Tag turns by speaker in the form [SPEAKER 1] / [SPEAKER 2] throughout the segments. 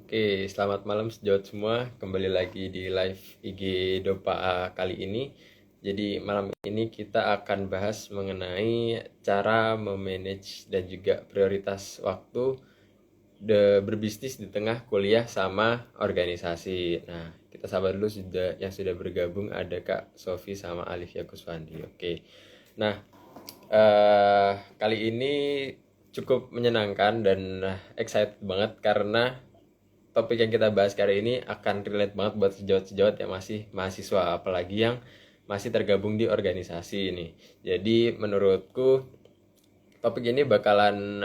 [SPEAKER 1] Oke, selamat malam sejawat semua. Kembali lagi di live IG Dopa kali ini. Jadi malam ini kita akan bahas mengenai cara memanage dan juga prioritas waktu berbisnis di tengah kuliah sama organisasi. Nah, kita sabar dulu yang sudah bergabung ada Kak Sofi sama Alif Yakuswandi. Oke. Nah, kali ini cukup menyenangkan dan excited banget karena topik yang kita bahas kali ini akan relate banget buat sejawat-sejawat yang masih mahasiswa, apalagi yang masih tergabung di organisasi ini. Jadi menurutku topik ini bakalan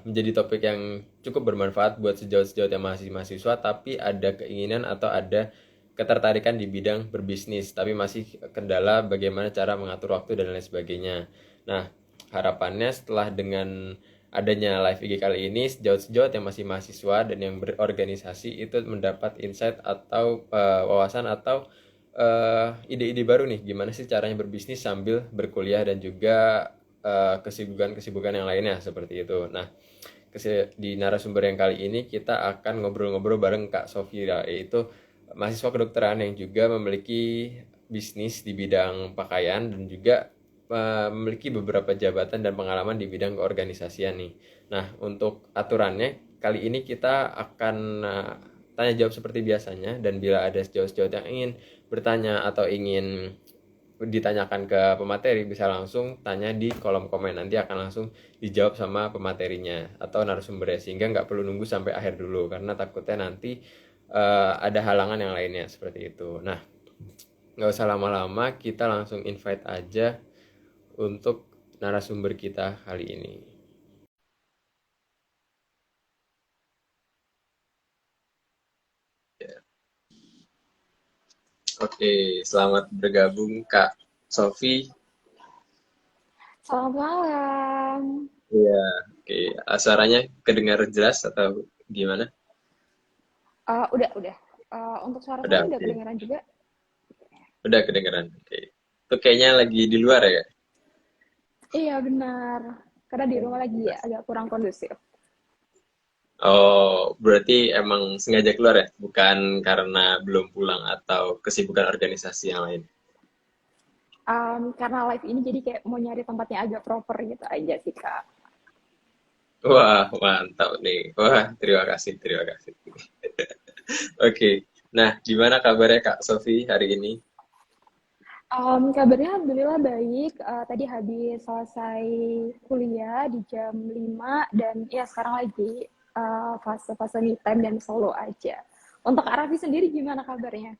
[SPEAKER 1] menjadi topik yang cukup bermanfaat buat sejawat-sejawat yang masih mahasiswa, tapi ada keinginan atau ada ketertarikan di bidang berbisnis, tapi masih kendala bagaimana cara mengatur waktu dan lain sebagainya. Nah, harapannya setelah dengan adanya live IG kali ini, sejawat-sejawat yang masih mahasiswa dan yang berorganisasi itu mendapat insight atau wawasan atau ide-ide baru nih, gimana sih caranya berbisnis sambil berkuliah dan juga kesibukan-kesibukan yang lainnya seperti itu. Nah, di narasumber yang kali ini kita akan ngobrol-ngobrol bareng Kak Sofira, yaitu mahasiswa kedokteran yang juga memiliki bisnis di bidang pakaian dan juga memiliki beberapa jabatan dan pengalaman di bidang keorganisasian nih. Nah, untuk aturannya kali ini kita akan tanya jawab seperti biasanya, dan bila ada sejawat-sejawat yang ingin bertanya atau ingin ditanyakan ke pemateri bisa langsung tanya di kolom komen, nanti akan langsung dijawab sama pematerinya atau narasumbernya, sehingga nggak perlu nunggu sampai akhir dulu karena takutnya nanti ada halangan yang lainnya seperti itu. Nah, nggak usah lama-lama, kita langsung invite aja untuk narasumber kita kali ini. Oke, selamat bergabung Kak Sofi.
[SPEAKER 2] Selamat malam.
[SPEAKER 1] Iya, oke. Suaranya kedengar jelas atau gimana?
[SPEAKER 2] Udah. Untuk suara
[SPEAKER 1] Udah,
[SPEAKER 2] saya udah
[SPEAKER 1] oke.
[SPEAKER 2] kedengaran juga?
[SPEAKER 1] Udah kedengeran. Oke. Itu kayaknya lagi di luar ya, Kak?
[SPEAKER 2] Iya, benar. Karena di rumah lagi ya,
[SPEAKER 1] Jelas.
[SPEAKER 2] agak kurang kondusif.
[SPEAKER 1] Oh, berarti emang sengaja keluar ya? Bukan karena belum pulang atau kesibukan organisasi yang lain?
[SPEAKER 2] Karena live ini jadi kayak mau nyari tempatnya agak proper gitu aja sih, Kak.
[SPEAKER 1] Wah, mantap nih. Wah, terima kasih, terima kasih. Oke. Nah, gimana kabarnya Kak Sofi hari ini?
[SPEAKER 2] Kabarnya alhamdulillah baik. Tadi habis selesai kuliah di jam 5 dan ya sekarang lagi fase-fase me time dan solo aja. Untuk Kak Raffi sendiri gimana kabarnya?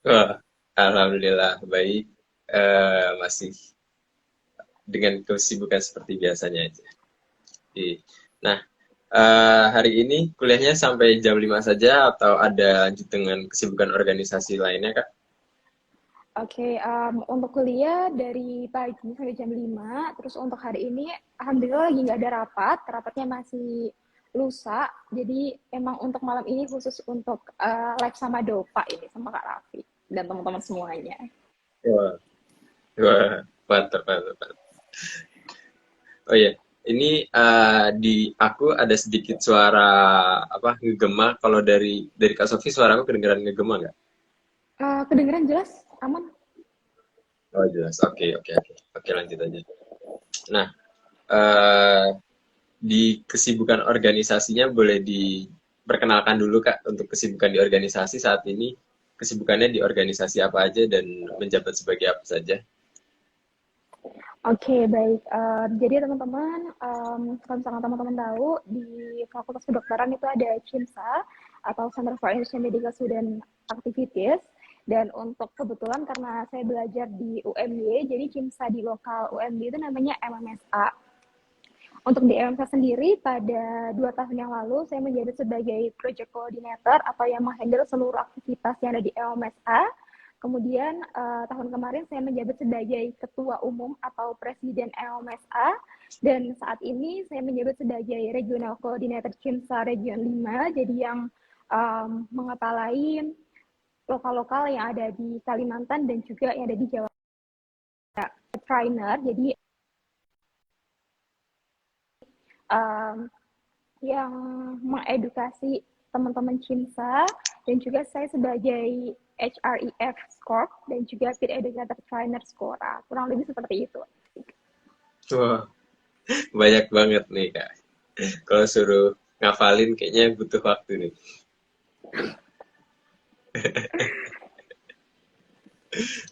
[SPEAKER 1] Wah, alhamdulillah baik. Masih dengan kesibukan seperti biasanya aja. Oke. Nah, hari ini kuliahnya sampai jam 5 saja atau ada lanjut dengan kesibukan organisasi lainnya, Kak?
[SPEAKER 2] Oke, untuk kuliah dari pagi sampai jam 5. Terus untuk hari ini alhamdulillah lagi nggak ada rapat, rapatnya masih lusa. Jadi emang untuk malam ini khusus untuk live sama Dopa ini sama Kak Raffi dan teman-teman semuanya.
[SPEAKER 1] Wah, wah, mantap, mantap, mantap. Oh iya, ini di aku ada sedikit suara apa ngegema. Kalau dari Kak Sofi suara aku kedengeran ngegema nggak?
[SPEAKER 2] Kedengeran jelas, aman?
[SPEAKER 1] Oh jelas. Oke, oke, oke. Oke, lanjut aja. Nah, eh, di kesibukan organisasinya boleh diperkenalkan dulu Kak untuk kesibukan di organisasi saat ini. Kesibukannya di organisasi apa aja dan menjabat sebagai apa saja?
[SPEAKER 2] Oke, baik. Jadi teman-teman, kalau misalkan teman-teman tahu, di Fakultas Kedokteran itu ada CIMSA, atau Center for Indonesian Medical Student Activities. Dan untuk kebetulan karena saya belajar di UMY, jadi CIMSA di lokal UMY itu namanya MMSA. Untuk di MMSA sendiri, pada 2 tahun yang lalu, saya menjadi sebagai Project Coordinator atau yang menghandle seluruh aktivitas yang ada di MMSA. Kemudian tahun kemarin saya menjabat sebagai Ketua Umum atau Presiden LMSA, dan saat ini saya menjabat sebagai Regional Coordinator CIMSA Region 5, jadi yang mengepalai lokal-lokal yang ada di Kalimantan dan juga yang ada di Jawa Trainer. Jadi um, yang mengedukasi teman-teman CIMSA, dan juga saya sebagai HREF Corp dan juga Peer Educator Trainer Skora. Kurang lebih seperti itu.
[SPEAKER 1] Wah, banyak banget nih Kak. Kalau suruh ngafalin kayaknya butuh waktu nih.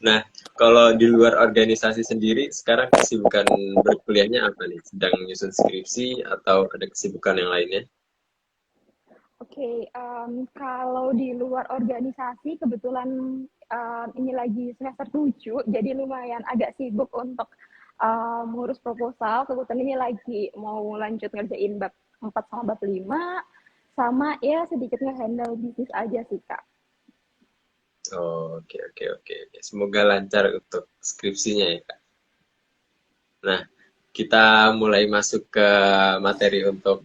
[SPEAKER 1] Nah, kalau di luar organisasi sendiri, sekarang kesibukan berkuliahnya apa nih? Sedang nyusun skripsi atau ada kesibukan yang lainnya?
[SPEAKER 2] Oke, kalau di luar organisasi kebetulan ini lagi semester 7, jadi lumayan agak sibuk untuk ngurus proposal. Kebetulan ini lagi mau lanjut ngerjain bab 4 sama bab 5, sama ya sedikit nge-handle bisnis aja sih, Kak.
[SPEAKER 1] Oh, oke, oke, oke, oke. Semoga lancar untuk skripsinya ya, Kak. Nah, kita mulai masuk ke materi untuk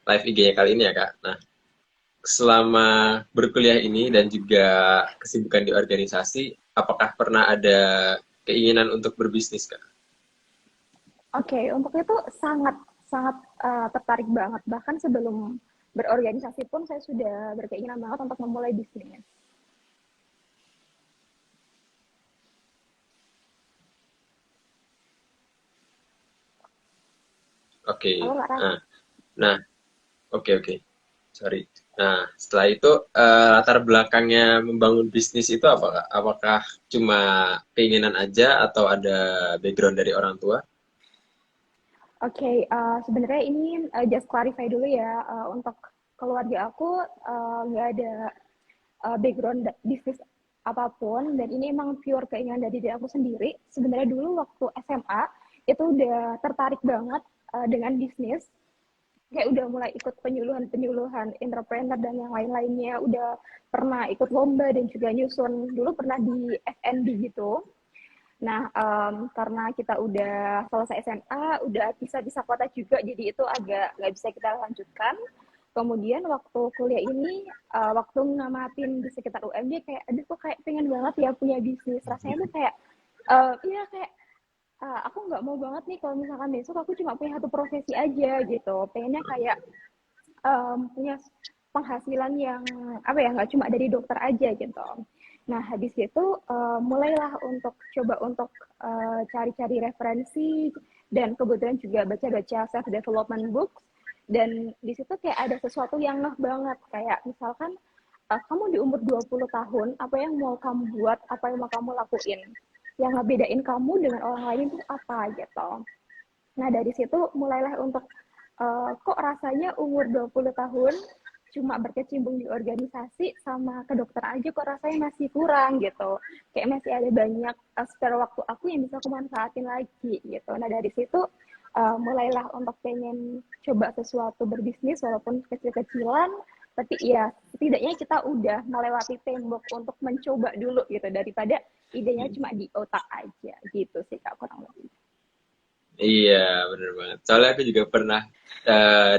[SPEAKER 1] live IG-nya kali ini ya, Kak. Nah, selama berkuliah ini dan juga kesibukan di organisasi, apakah pernah ada keinginan untuk berbisnis, Kak?
[SPEAKER 2] Oke, untuk itu sangat sangat tertarik banget. Bahkan sebelum berorganisasi pun saya sudah berkeinginan banget untuk memulai bisnis.
[SPEAKER 1] Oke.
[SPEAKER 2] Halo, Kak Raf.
[SPEAKER 1] Nah, oke, oke. Sorry. Nah, setelah itu latar belakangnya membangun bisnis itu apa, Kak? Apakah cuma keinginan aja atau ada background dari orang tua?
[SPEAKER 2] Oke, sebenarnya ini just clarify dulu ya, untuk keluarga aku nggak ada background bisnis apapun, dan ini emang pure keinginan dari diri aku sendiri. Sebenarnya dulu waktu SMA itu udah tertarik banget dengan bisnis, kayak udah mulai ikut penyuluhan-penyuluhan entrepreneur dan yang lain-lainnya, udah pernah ikut lomba dan juga nyusun, dulu pernah di FNB gitu. Nah, karena kita udah selesai SMA, udah bisa-bisa kuota juga, jadi itu agak nggak bisa kita lanjutkan. Kemudian waktu kuliah ini, waktu ngamatin di sekitar UMJ, kayak, aduh kok kayak pengen banget ya punya bisnis. Rasanya tuh kayak, iya kayak, aku nggak mau banget nih kalau misalkan besok aku cuma punya satu profesi aja gitu. Pengennya kayak punya penghasilan yang apa ya, nggak cuma dari dokter aja gitu. Nah habis itu mulailah untuk coba untuk cari-cari referensi, dan kebetulan juga baca-baca self development books, dan di situ kayak ada sesuatu yang ngeh banget, kayak misalkan kamu di umur 20 tahun, apa yang mau kamu buat, apa yang mau kamu lakuin, yang ngebedain kamu dengan orang lain itu apa gitu. Nah, dari situ mulailah untuk kok rasanya umur 20 tahun cuma berkecimpung di organisasi sama ke dokter aja kok rasanya masih kurang gitu. Kayak masih ada banyak spare waktu aku yang bisa aku manfaatin lagi gitu. Nah, dari situ mulailah untuk pengen coba sesuatu berbisnis walaupun kecil-kecilan, tapi ya setidaknya kita udah melewati tembok untuk mencoba dulu gitu, daripada idenya cuma di otak aja gitu sih Kak, kurang lebih.
[SPEAKER 1] Iya, bener banget. Soalnya aku juga pernah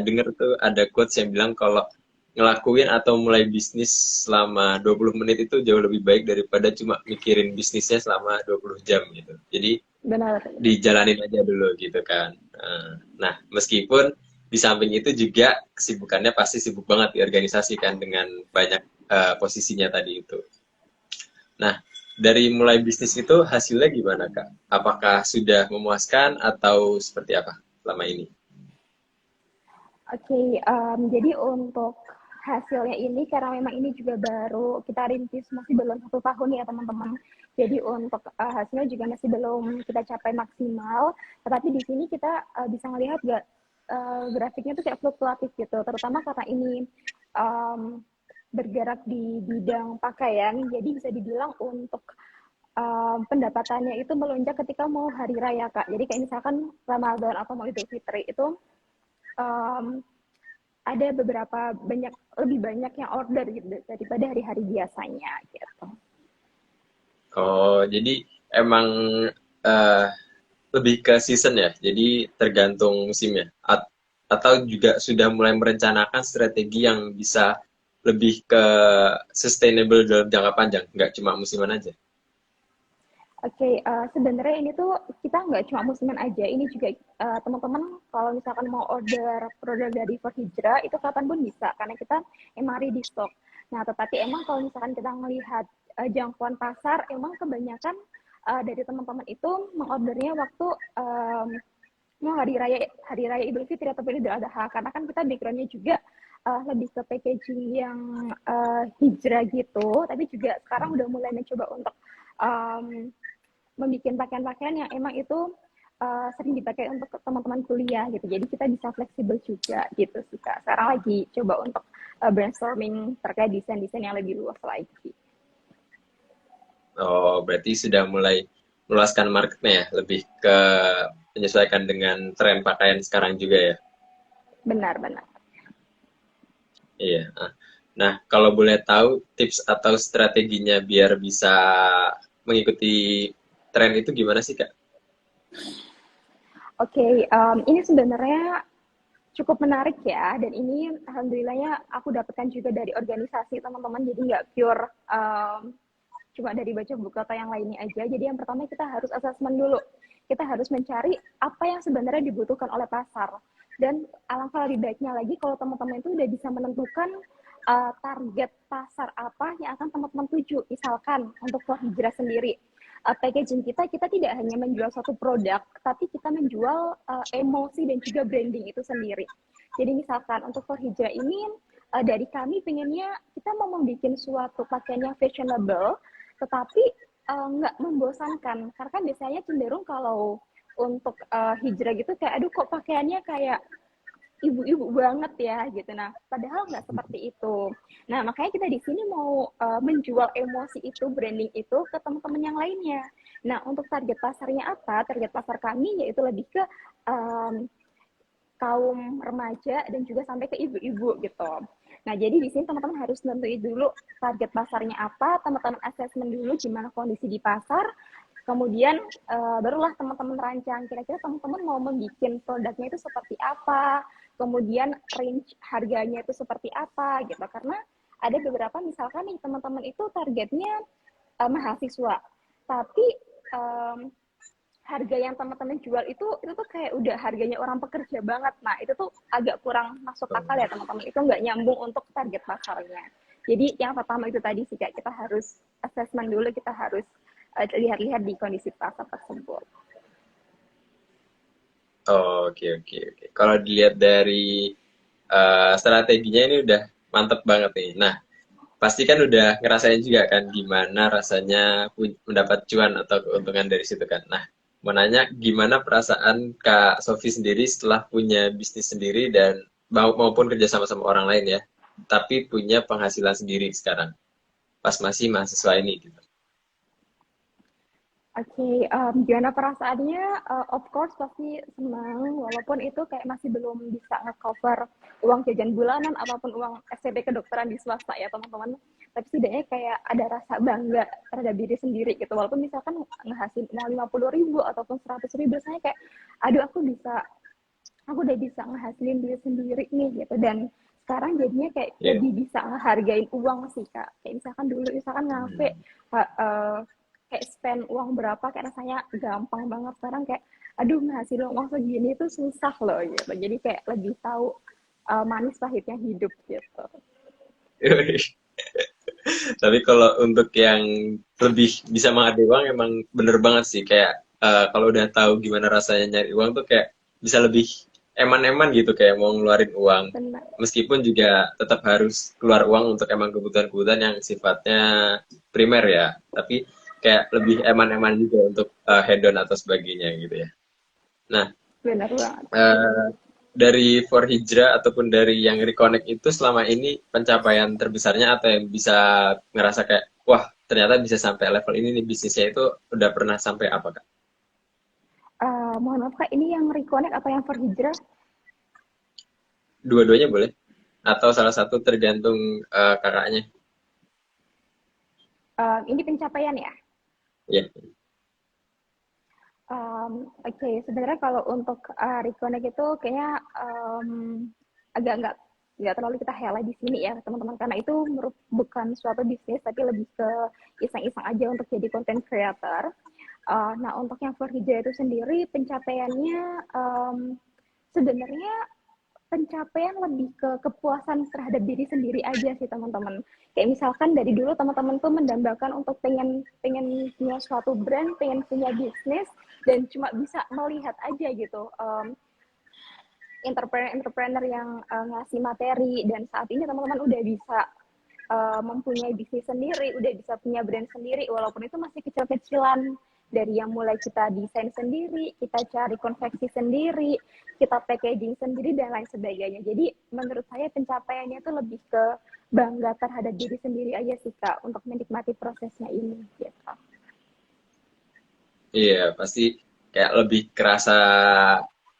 [SPEAKER 1] denger tuh ada quotes yang bilang kalau ngelakuin atau mulai bisnis selama 20 menit itu jauh lebih baik daripada cuma mikirin bisnisnya selama 20 jam gitu. Jadi
[SPEAKER 2] Benar.
[SPEAKER 1] dijalanin aja dulu gitu kan. Nah, meskipun di samping itu juga kesibukannya pasti sibuk banget di organisasi kan dengan banyak posisinya tadi itu. Nah, dari mulai bisnis itu hasilnya gimana, Kak? Apakah sudah memuaskan atau seperti apa selama ini?
[SPEAKER 2] Oke, jadi untuk hasilnya ini, karena memang ini juga baru kita rintis, masih belum 1 tahun ya teman-teman. Jadi untuk hasilnya juga masih belum kita capai maksimal. Tetapi di sini kita bisa melihat gak grafiknya tuh kayak fluktuatif gitu. Terutama karena ini bergerak di bidang pakaian, jadi bisa dibilang untuk pendapatannya itu melonjak ketika mau hari raya Kak. Jadi kayak misalkan Ramadan atau mau Idul Fitri itu um, ada beberapa banyak, lebih banyak yang order gitu daripada hari-hari biasanya gitu.
[SPEAKER 1] Oh, jadi emang eh, lebih ke season ya? Jadi tergantung musimnya? Atau juga sudah mulai merencanakan strategi yang bisa lebih ke sustainable dalam jangka panjang? Nggak cuma musiman aja?
[SPEAKER 2] Oke, sebenarnya ini tuh kita nggak cuma musliman aja, ini juga teman-teman kalau misalkan mau order produk dari For Hijrah itu kapanpun bisa, karena kita emang ready stock. Nah, tetapi emang kalau misalkan kita melihat jangkauan pasar, emang kebanyakan dari teman-teman itu mengordernya waktu mau hari raya Idul Fitri ataupun Idul Adha, karena kan kita backgroundnya juga lebih ke packaging yang hijrah gitu, tapi juga sekarang udah mulai mencoba untuk um, membuat pakaian-pakaian yang emang itu sering dipakai untuk teman-teman kuliah gitu. Jadi kita bisa fleksibel juga gitu sih Kak. Sekarang lagi coba untuk brainstorming terkait desain-desain yang lebih luas lagi.
[SPEAKER 1] Oh, berarti sudah mulai meluaskan marketnya ya, lebih ke menyesuaikan dengan tren pakaian sekarang juga ya.
[SPEAKER 2] Benar-benar.
[SPEAKER 1] Iya. Nah, kalau boleh tahu tips atau strateginya biar bisa mengikuti tren itu gimana sih, Kak?
[SPEAKER 2] Oke, ini sebenarnya cukup menarik ya, dan ini alhamdulillahnya aku dapatkan juga dari organisasi teman-teman, jadi nggak pure cuma dari baca buku atau yang lainnya aja. Jadi yang pertama kita harus assessment dulu. Kita harus mencari apa yang sebenarnya dibutuhkan oleh pasar. Dan alangkah lebih baiknya lagi kalau teman-teman itu udah bisa menentukan target pasar apa yang akan teman-teman tuju. Misalkan untuk For Hijrah sendiri, packaging kita tidak hanya menjual satu produk, tapi kita menjual emosi dan juga branding itu sendiri. Jadi misalkan untuk For Hijrah ini, dari kami pengennya kita mau membuat suatu pakaian yang fashionable, tetapi nggak membosankan. Karena kan biasanya cenderung kalau untuk hijrah gitu kayak, aduh kok pakaiannya kayak ibu-ibu banget ya gitu. Nah, padahal nggak seperti itu. Nah, makanya kita di sini mau menjual emosi itu, branding itu ke teman-teman yang lainnya. Nah, untuk target pasarnya apa? Target pasar kami yaitu lebih ke um, kaum remaja dan juga sampai ke ibu-ibu gitu. Nah, jadi di sini teman-teman harus nentuin dulu target pasarnya apa, teman-teman assessment dulu gimana kondisi di pasar, kemudian barulah teman-teman rancang kira-kira teman-teman mau membuat produknya itu seperti apa, kemudian range harganya itu seperti apa gitu. Karena ada beberapa misalkan nih teman-teman itu targetnya mahasiswa, tapi um, harga yang teman-teman jual itu tuh kayak udah harganya orang pekerja banget. Nah, itu tuh agak kurang masuk akal ya teman-teman. Itu nggak nyambung untuk target pasarnya. Jadi yang pertama itu tadi sih Kak, kita harus assessment dulu, kita harus lihat-lihat di kondisi pasar tersebut.
[SPEAKER 1] Oh, oke, oke, oke. Kalau dilihat dari strateginya ini udah mantep banget nih. Nah, pasti kan udah ngerasain juga kan gimana rasanya mendapat cuan atau keuntungan dari situ kan. Nah, mau nanya gimana perasaan Kak Sofi sendiri setelah punya bisnis sendiri dan maupun kerja sama orang lain ya, tapi punya penghasilan sendiri sekarang pas masih mahasiswa ini gitu.
[SPEAKER 2] Oke, gimana perasaannya? Of course pasti senang, walaupun itu kayak masih belum bisa nge-cover uang jajan bulanan ataupun uang SPP kedokteran di swasta ya teman-teman. Tapi setidaknya kayak ada rasa bangga terhadap diri sendiri gitu. Walaupun misalkan ngehasilin uang 50.000 ataupun 100.000, biasanya kayak, aduh aku udah bisa ngehasilin diri sendiri nih gitu. Dan sekarang jadinya kayak
[SPEAKER 1] Ya.
[SPEAKER 2] lebih bisa ngehargain uang sih Kak. Kayak misalkan dulu, misalkan ngafe,
[SPEAKER 1] Hmm.
[SPEAKER 2] kayak spend uang berapa kayak rasanya gampang banget. Sekarang kayak aduh ngehasilin uang segini itu susah loh gitu, jadi kayak lebih tahu manis pahitnya hidup gitu.
[SPEAKER 1] Tapi kalau untuk yang lebih bisa menghargai uang emang bener banget sih kayak kalau udah tahu gimana rasanya nyari uang tuh kayak bisa lebih eman-eman gitu kayak mau ngeluarin uang
[SPEAKER 2] Benar.
[SPEAKER 1] meskipun juga tetap harus keluar uang untuk emang kebutuhan-kebutuhan yang sifatnya primer ya tapi kayak lebih eman-eman juga untuk hedon atau sebagainya gitu ya. Nah,
[SPEAKER 2] Benar banget.
[SPEAKER 1] eh, dari For Hijrah ataupun dari yang Reconnect itu selama ini pencapaian terbesarnya atau yang bisa ngerasa kayak wah ternyata bisa sampai level ini nih bisnisnya itu udah pernah sampai apa Kak?
[SPEAKER 2] Mohon maaf Kak, ini yang reconnect atau yang berhijrah?
[SPEAKER 1] Dua-duanya boleh atau salah satu tergantung kakaknya.
[SPEAKER 2] Ini pencapaian ya.
[SPEAKER 1] Ya.
[SPEAKER 2] Oke, sebenarnya kalau untuk reconnect itu kayaknya agak nggak terlalu kita highlight di sini ya teman-teman, karena itu bukan suatu bisnis tapi lebih ke iseng-iseng aja untuk jadi content creator. Nah, untuk yang for hijrah itu sendiri pencapaiannya sebenarnya pencapaian lebih ke kepuasan terhadap diri sendiri aja sih teman-teman. Kayak misalkan dari dulu teman-teman tuh mendambakan untuk pengen pengen punya suatu brand, pengen punya bisnis, dan cuma bisa melihat aja gitu entrepreneur-entrepreneur yang ngasih materi, dan saat ini teman-teman udah bisa mempunyai bisnis sendiri, udah bisa punya brand sendiri, walaupun itu masih kecil-kecilan, dari yang mulai kita desain sendiri, kita cari konveksi sendiri, kita packaging sendiri, dan lain sebagainya. Jadi menurut saya pencapaiannya itu lebih ke bangga terhadap diri sendiri aja sih Kak, untuk menikmati prosesnya ini. Gitu.
[SPEAKER 1] Iya, pasti kayak lebih kerasa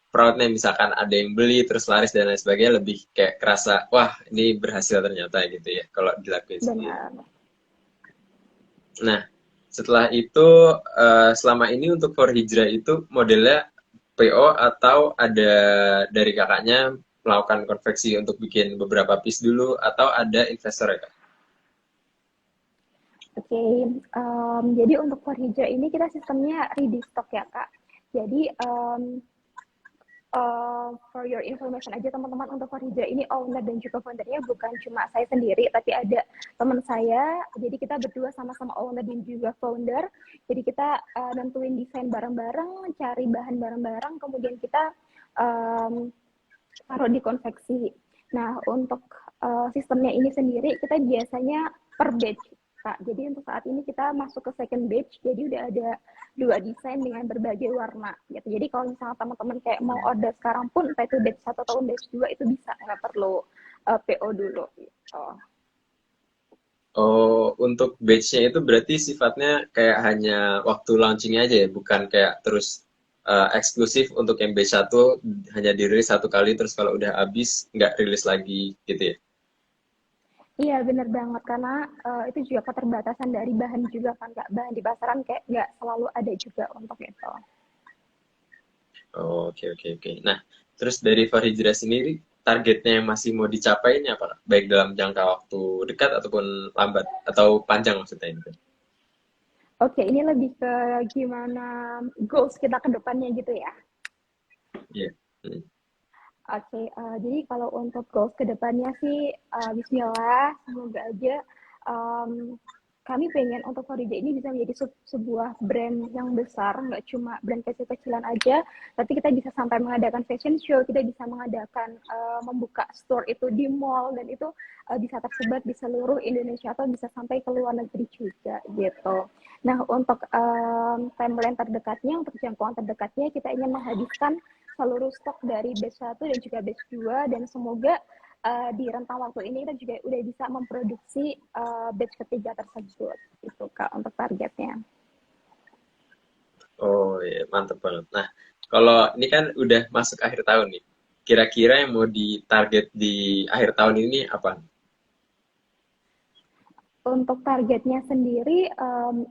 [SPEAKER 1] proudnya misalkan ada yang beli terus laris dan lain sebagainya lebih kayak kerasa wah ini berhasil ternyata gitu ya kalau dilakuin sendiri.
[SPEAKER 2] Benar.
[SPEAKER 1] Nah, setelah itu selama ini untuk for hijrah itu modelnya PO atau ada dari kakaknya melakukan konveksi untuk bikin beberapa piece dulu atau ada investor ya kak?
[SPEAKER 2] Oke, jadi untuk for hijrah ini kita sistemnya ready stock ya Kak. Jadi for your information aja teman-teman, untuk Farija ini owner dan juga foundernya bukan cuma saya sendiri, tapi ada teman saya. Jadi kita berdua sama-sama owner dan juga founder. Jadi kita nentuin desain bareng-bareng, cari bahan bareng-bareng, kemudian kita taruh di konveksi. Nah, untuk sistemnya ini sendiri kita biasanya per batch Kak. Jadi untuk saat ini kita masuk ke second batch, jadi udah ada 2 desain dengan berbagai warna gitu. Jadi kalau misalnya teman-teman kayak mau order sekarang pun, entah itu batch 1 atau batch 2 itu bisa, nggak perlu PO dulu gitu.
[SPEAKER 1] Oh, untuk batch-nya itu berarti sifatnya kayak hanya waktu launching aja ya, bukan kayak terus eksklusif untuk yang batch satu hanya dirilis satu kali terus kalau udah habis nggak rilis lagi gitu ya.
[SPEAKER 2] Iya bener banget, karena itu juga keterbatasan dari bahan juga kan Kak. Bahan di pasaran kayak nggak selalu ada juga untuk itu.
[SPEAKER 1] Oh, oke oke oke. Nah, terus dari Fahrijrah sendiri targetnya yang masih mau dicapai ini apa? Kak? Baik dalam jangka waktu dekat ataupun lambat atau panjang maksudnya ini?
[SPEAKER 2] Oke, ini lebih ke gimana goals kita ke depannya gitu ya.
[SPEAKER 1] Iya. Hmm.
[SPEAKER 2] Oke, jadi kalau untuk goals ke depannya sih, Bismillah, semoga aja kami pengen untuk Florida ini bisa menjadi sebuah brand yang besar, nggak cuma brand kecil-kecilan aja, tapi kita bisa sampai mengadakan fashion show, kita bisa mengadakan membuka store itu di mall, dan itu bisa tersebar di seluruh Indonesia atau bisa sampai ke luar negeri juga gitu. Nah, untuk timeline terdekatnya, untuk jangkauan terdekatnya, kita ingin menghabiskan seluruh stok dari batch 1 dan juga batch 2, dan semoga di rentang waktu ini kita juga udah bisa memproduksi batch ketiga tersebut itu Kak untuk targetnya.
[SPEAKER 1] Oh iya, mantap banget. Nah, kalau ini kan udah masuk akhir tahun nih. Kira-kira yang mau ditarget di akhir tahun ini apa?
[SPEAKER 2] Untuk targetnya sendiri,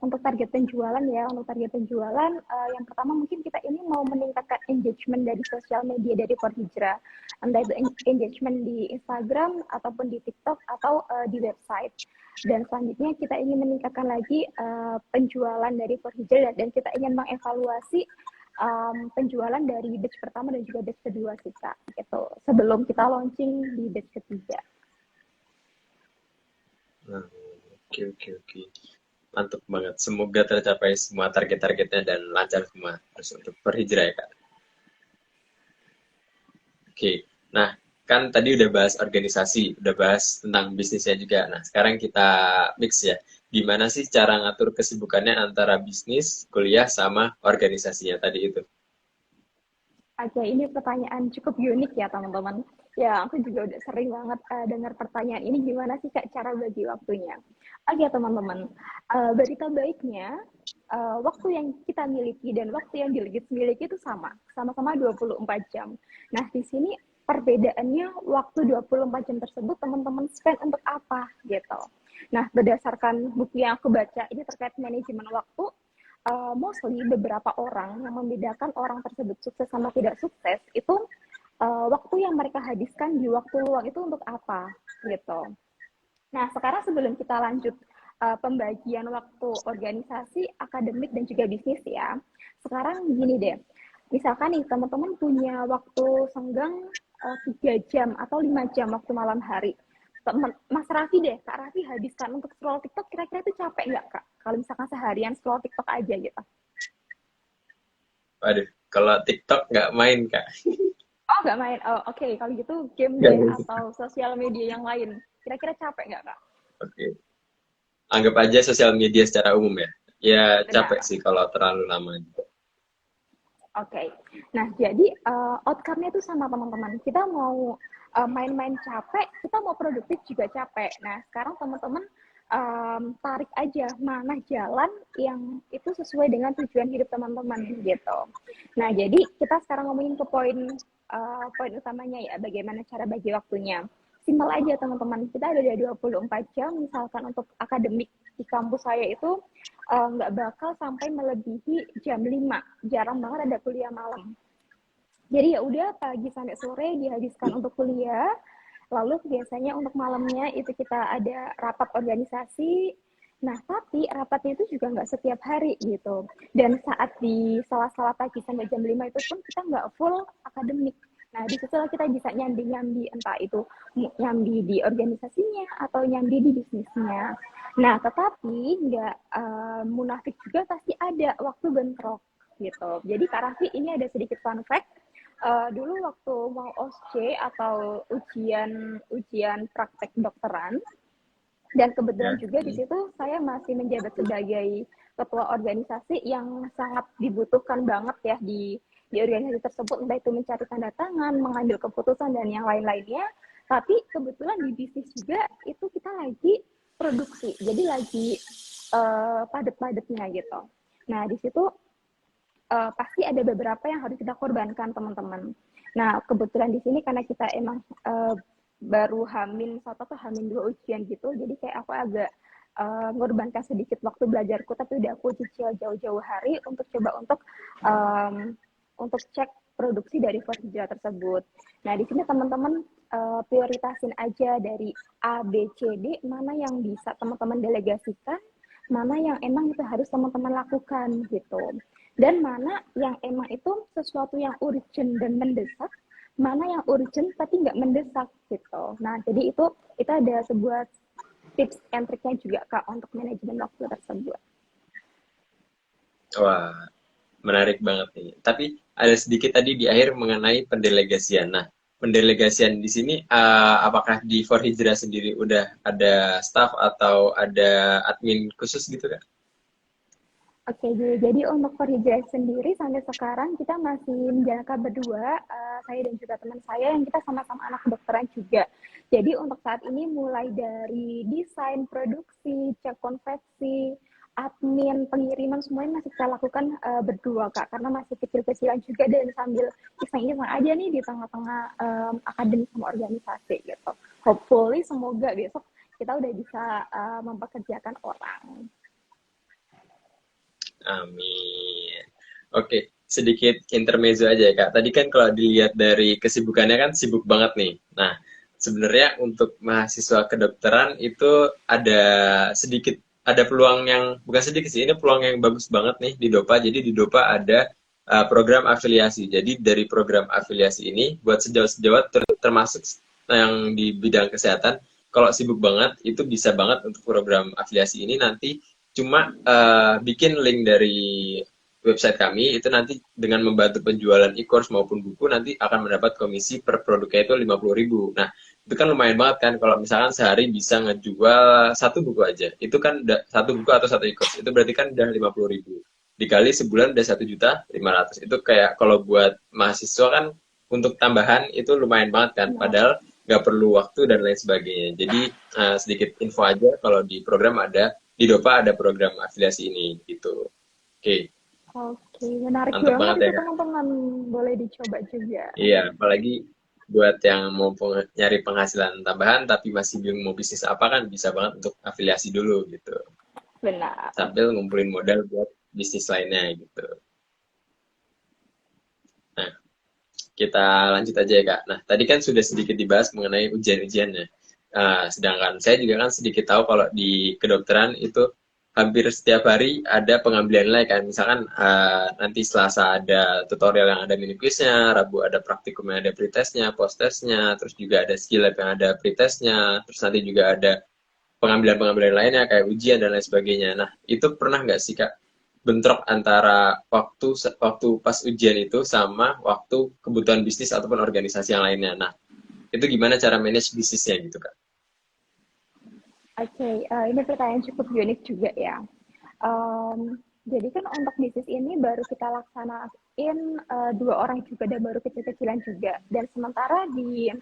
[SPEAKER 2] untuk target penjualan ya, untuk target penjualan, yang pertama mungkin kita ini mau meningkatkan engagement dari sosial media dari Forhijrah, entah itu engagement di Instagram ataupun di TikTok atau di website. Dan selanjutnya kita ingin meningkatkan lagi penjualan dari Forhijrah, dan kita ingin mengevaluasi penjualan dari batch pertama dan juga batch kedua kita gitu, sebelum kita launching di batch ketiga.
[SPEAKER 1] Nah, oke oke oke. Mantap banget. Semoga tercapai semua target-targetnya dan lancar semua. Terus untuk berhijrah ya, Kak. Oke. Nah, kan tadi udah bahas organisasi, udah bahas tentang bisnisnya juga. Nah, sekarang kita mix ya. Gimana sih cara ngatur kesibukannya antara bisnis, kuliah, sama organisasinya tadi itu?
[SPEAKER 2] Oke, ini pertanyaan cukup unik ya teman-teman. Ya, aku juga udah sering banget dengar pertanyaan ini, gimana sih Kak cara bagi waktunya. Oke teman-teman, berita baiknya waktu yang kita miliki dan waktu yang Bill Gates miliki itu sama, sama-sama 24 jam. Nah, di sini perbedaannya waktu 24 jam tersebut teman-teman spend untuk apa gitu. Nah, berdasarkan buku yang aku baca ini terkait manajemen waktu, mostly beberapa orang yang membedakan orang tersebut sukses sama tidak sukses itu waktu yang mereka habiskan di waktu luang itu untuk apa gitu. Nah, sekarang sebelum kita lanjut pembagian waktu organisasi, akademik, dan juga bisnis ya. Sekarang gini deh, misalkan nih teman-teman punya waktu senggang 3 jam atau 5 jam waktu malam hari. Mas Raffi deh, Kak Raffi habiskan untuk scroll TikTok, kira-kira itu capek nggak Kak? Kalau misalkan seharian scroll TikTok aja gitu.
[SPEAKER 1] Waduh, kalau TikTok nggak main, Kak.
[SPEAKER 2] Oh, nggak main. Oh, oke. Kalau gitu game
[SPEAKER 1] Nggak
[SPEAKER 2] deh
[SPEAKER 1] main.
[SPEAKER 2] atau sosial media yang lain. Kira-kira capek nggak Kak?
[SPEAKER 1] Oke. Anggap aja sosial media secara umum ya. Ya capek
[SPEAKER 2] Benar.
[SPEAKER 1] sih kalau terlalu lama.
[SPEAKER 2] Oke. Nah, jadi outcome-nya itu sama teman-teman. Kita mau main-main capek, kita mau produktif juga capek. Nah, sekarang teman-teman tarik aja mana jalan yang itu sesuai dengan tujuan hidup teman-teman gitu. Nah, jadi kita sekarang ngomongin ke poin utamanya ya, bagaimana cara bagi waktunya. Simpel aja teman-teman, kita ada 24 jam, misalkan untuk akademik di kampus saya itu nggak bakal sampai melebihi jam 5. Jarang banget ada kuliah malam. Jadi ya udah pagi sampai sore dihabiskan untuk kuliah. Lalu biasanya untuk malamnya itu kita ada rapat organisasi. Nah, tapi rapatnya itu juga nggak setiap hari gitu. Dan saat di sela-sela pagi sampai jam 5 itu pun kita nggak full akademik. Nah, di situ kita bisa nyambi-nyambi, entah itu nyambi di organisasinya atau nyambi di bisnisnya. Nah, tetapi nggak munafik juga pasti ada waktu bentrok gitu. Jadi Kak Raffi ini ada sedikit fun fact. Dulu waktu mau OSCE atau ujian praktek dokteran, dan kebetulan
[SPEAKER 1] Ya.
[SPEAKER 2] juga di situ saya masih menjabat sebagai ketua organisasi yang sangat dibutuhkan banget ya di organisasi tersebut, entah itu mencari tanda tangan, mengambil keputusan dan yang lain-lainnya. Tapi kebetulan di bisnis juga itu kita lagi produksi, jadi lagi padat-padatnya gitu. Nah di situ pasti ada beberapa yang harus kita korbankan teman-teman. Nah kebetulan di sini karena kita emang baru hamin satu atau hamin 2 ujian gitu, jadi kayak aku agak mengorbankan sedikit waktu belajarku, tapi udah aku cicil jauh-jauh hari untuk coba untuk cek produksi dari Fort Hijrah tersebut. Nah di sini teman-teman prioritasin aja dari A, B, C, D, mana yang bisa teman-teman delegasikan, mana yang emang itu harus teman-teman lakukan gitu. Dan mana yang emang itu sesuatu yang urgent dan mendesak, mana yang urgent tapi nggak mendesak gitu. Nah, jadi itu ada sebuah tips and triknya juga Kak untuk manajemen waktu tersebut.
[SPEAKER 1] Wah, menarik banget nih. Tapi ada sedikit tadi di akhir mengenai pendelegasian. Nah, pendelegasian di sini apakah di For Hijrah sendiri udah ada staff atau ada admin khusus gitu kan?
[SPEAKER 2] Oke, jadi untuk Korija sendiri sampai sekarang kita masih menjalankan berdua, saya dan juga teman saya yang kita sama-sama anak kedokteran juga. Jadi untuk saat ini mulai dari desain, produksi, cek konveksi, admin, pengiriman semuanya masih kita lakukan berdua Kak, karena masih kecil-kecilan juga dan sambil iseng-iseng aja nih di tengah-tengah akademik sama organisasi gitu. Hopefully semoga besok kita udah bisa mempekerjakan orang.
[SPEAKER 1] Amin. Oke, sedikit intermezzo aja ya Kak. Tadi kan kalau dilihat dari kesibukannya kan sibuk banget nih. Nah, sebenarnya untuk mahasiswa kedokteran itu ada sedikit ada peluang yang bukan sedikit sih, ini peluang yang bagus banget nih di DOPA. Jadi di DOPA ada program afiliasi. Jadi dari program afiliasi ini buat sejawat-sejawat termasuk yang di bidang kesehatan, kalau sibuk banget itu bisa banget untuk program afiliasi ini nanti cuma bikin link dari website kami itu nanti dengan membantu penjualan e-course maupun buku nanti akan mendapat komisi per produknya itu 50.000. Nah, itu kan lumayan banget kan kalau misalkan sehari bisa ngejual satu buku aja. Itu kan satu buku atau satu e-course. Itu berarti kan udah 50.000. Dikali sebulan udah 1.500.000. Itu kayak kalau buat mahasiswa kan untuk tambahan itu lumayan banget kan.
[SPEAKER 2] Nah,
[SPEAKER 1] Padahal nggak perlu waktu dan lain sebagainya. Jadi sedikit info aja kalau di program ada di DOPA ada program afiliasi ini gitu. Oke,
[SPEAKER 2] oke, menarik
[SPEAKER 1] mantep
[SPEAKER 2] banget
[SPEAKER 1] banget ya
[SPEAKER 2] itu
[SPEAKER 1] Kak.
[SPEAKER 2] teman-teman. Boleh dicoba juga.
[SPEAKER 1] Iya, apalagi buat yang mau nyari penghasilan tambahan tapi masih bingung mau bisnis apa kan bisa banget untuk afiliasi dulu gitu.
[SPEAKER 2] Benar.
[SPEAKER 1] Sambil ngumpulin modal buat bisnis lainnya gitu. Nah, kita lanjut aja ya Kak. Nah, tadi kan sudah sedikit dibahas mengenai ujian-ujiannya. Sedangkan saya juga kan sedikit tahu kalau di kedokteran itu hampir setiap hari ada pengambilan nilai kan. Misalkan nanti Selasa ada tutorial yang ada mini quiznya, Rabu ada praktikum yang ada pretestnya, posttestnya, terus juga ada skill lab yang ada pretestnya, terus nanti juga ada pengambilan-pengambilan lainnya kayak ujian dan lain sebagainya. Nah, itu pernah nggak sih Kak bentrok antara waktu waktu pas ujian itu sama waktu kebutuhan bisnis ataupun organisasi yang lainnya. Nah, itu gimana cara manage bisnisnya gitu Kak?
[SPEAKER 2] Oke, ini pertanyaan cukup unik juga ya. Jadi kan untuk bisnis ini baru kita laksanain dua orang juga dan baru kecil-kecilan juga. Dan sementara di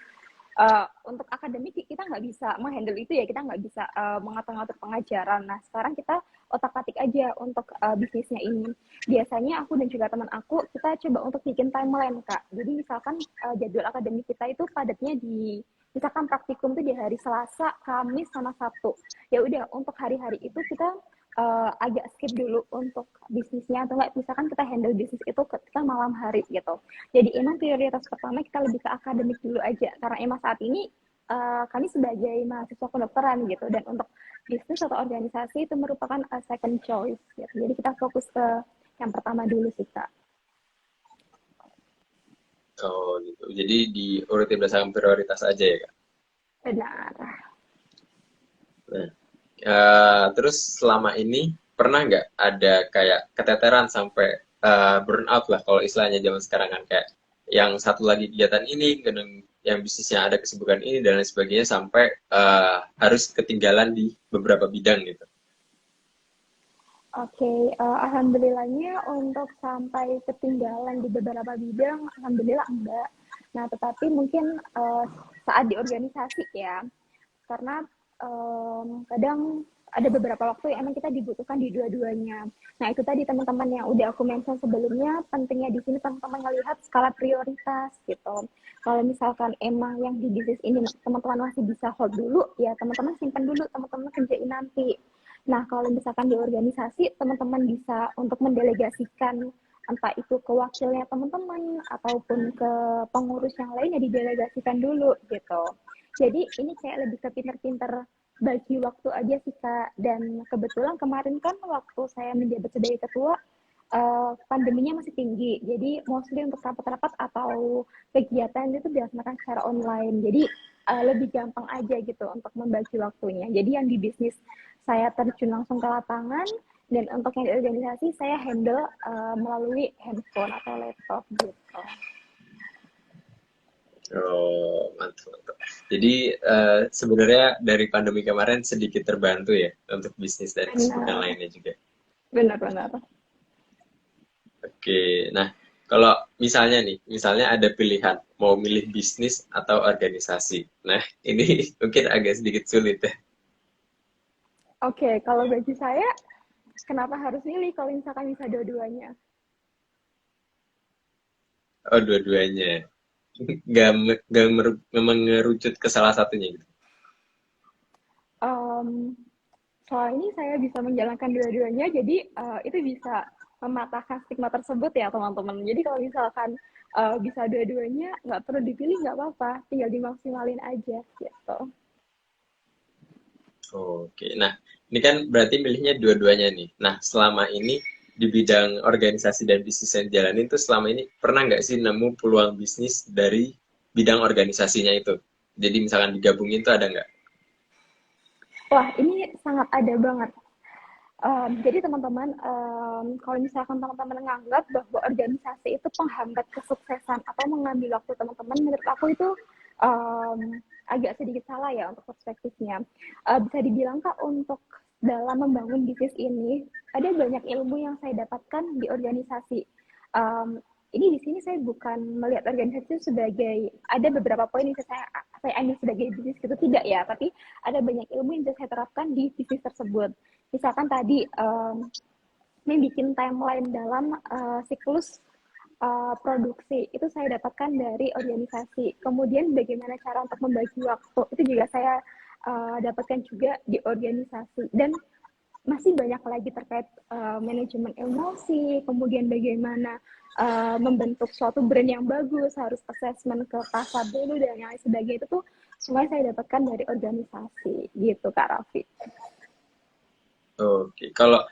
[SPEAKER 2] untuk akademik kita nggak bisa menghandle itu ya, kita nggak bisa mengatur-ngatur pengajaran. Nah sekarang kita otak-atik aja untuk bisnisnya ini. Biasanya aku dan juga teman aku kita coba untuk bikin timeline kak. Jadi misalkan jadwal akademik kita itu padatnya di misalkan praktikum itu di hari Selasa, Kamis, sama Sabtu. Ya udah untuk hari-hari itu kita agak skip dulu untuk bisnisnya atau enggak misalkan kita handle bisnis itu ketika malam hari gitu. Jadi emang prioritas pertama kita lebih ke akademik dulu aja karena emang saat ini kami sebagai mahasiswa kedokteran gitu dan untuk bisnis atau organisasi itu merupakan second choice gitu. Jadi kita fokus ke yang pertama dulu sih kak.
[SPEAKER 1] Oh gitu. Jadi diurutin berdasarkan prioritas aja ya Kak.
[SPEAKER 2] Benar.
[SPEAKER 1] Nah, terus selama ini pernah nggak ada kayak keteteran sampai burn out lah kalau istilahnya zaman sekarang kan kayak yang satu lagi kegiatan ini, kadang yang bisnisnya ada kesibukan ini dan lain sebagainya sampai harus ketinggalan di beberapa bidang gitu.
[SPEAKER 2] Oke, alhamdulillahnya untuk sampai ketinggalan di beberapa bidang, alhamdulillah enggak. Nah, tetapi mungkin saat di organisasi ya, karena kadang ada beberapa waktu yang emang kita dibutuhkan di dua-duanya. Nah, itu tadi teman-teman yang udah aku mention sebelumnya, pentingnya di sini teman-teman ngelihat skala prioritas gitu. Kalau misalkan emang yang di bisnis ini teman-teman masih bisa hold dulu, ya teman-teman simpan dulu, teman-teman kerjain nanti. Nah, kalau misalkan di organisasi, teman-teman bisa untuk mendelegasikan entah itu ke wakilnya teman-teman ataupun ke pengurus yang lain ya didelegasikan dulu gitu. Jadi ini kayak lebih ke pinter-pinter bagi waktu aja sih Kak. Dan kebetulan kemarin kan waktu saya menjabat sebagai ketua, pandeminya masih tinggi. Jadi mostly untuk rapat-rapat atau kegiatan itu dilaksanakan secara online. Jadi lebih gampang aja gitu untuk membagi waktunya. Jadi yang di bisnis saya terjun langsung ke lapangan dan untuk yang di organisasi saya handle melalui handphone atau laptop gitu.
[SPEAKER 1] Oh, mantap, mantap. Jadi sebenarnya dari pandemi kemarin sedikit terbantu ya untuk bisnis dari kesibukan
[SPEAKER 2] Benar,
[SPEAKER 1] lainnya juga.
[SPEAKER 2] benar.
[SPEAKER 1] Oke, nah kalau misalnya nih, misalnya ada pilihan mau milih bisnis atau organisasi. Nah, ini mungkin agak sedikit sulit ya.
[SPEAKER 2] Oke, kalau bagi saya, kenapa harus milih kalau misalkan bisa dua-duanya?
[SPEAKER 1] Oh, dua-duanya. Nggak mengerucut ke salah satunya gitu.
[SPEAKER 2] Um, soal ini saya bisa menjalankan dua-duanya, jadi itu bisa mematahkan stigma tersebut ya teman-teman. Jadi kalau misalkan bisa dua-duanya, nggak perlu dipilih nggak apa-apa, tinggal dimaksimalin aja gitu.
[SPEAKER 1] Oke, nah ini kan berarti milihnya dua-duanya nih. Nah, selama ini di bidang organisasi dan bisnis yang dijalanin tuh selama ini pernah nggak sih nemu peluang bisnis dari bidang organisasinya itu? Jadi misalkan digabungin tuh ada nggak?
[SPEAKER 2] Wah, ini sangat ada banget. Jadi teman-teman, kalau misalkan teman-teman menganggap bahwa organisasi itu penghambat kesuksesan atau mengambil waktu teman-teman, menurut aku itu um, agak sedikit salah ya untuk perspektifnya. Bisa dibilang kak untuk dalam membangun bisnis ini ada banyak ilmu yang saya dapatkan di organisasi. Um, ini di sini saya bukan melihat organisasi itu sebagai ada beberapa poin yang saya ambil sebagai bisnis itu tidak ya, tapi ada banyak ilmu yang saya terapkan di bisnis tersebut. Misalkan tadi membuat timeline dalam siklus produksi itu saya dapatkan dari organisasi. Kemudian bagaimana cara untuk membagi waktu itu juga saya dapatkan juga di organisasi dan masih banyak lagi terkait manajemen emosi, kemudian bagaimana membentuk suatu brand yang bagus, harus assessment ke pasar dulu dan yang lain sebagainya itu tuh semuanya saya dapatkan dari organisasi gitu Kak Raffi.
[SPEAKER 1] Oke, kalau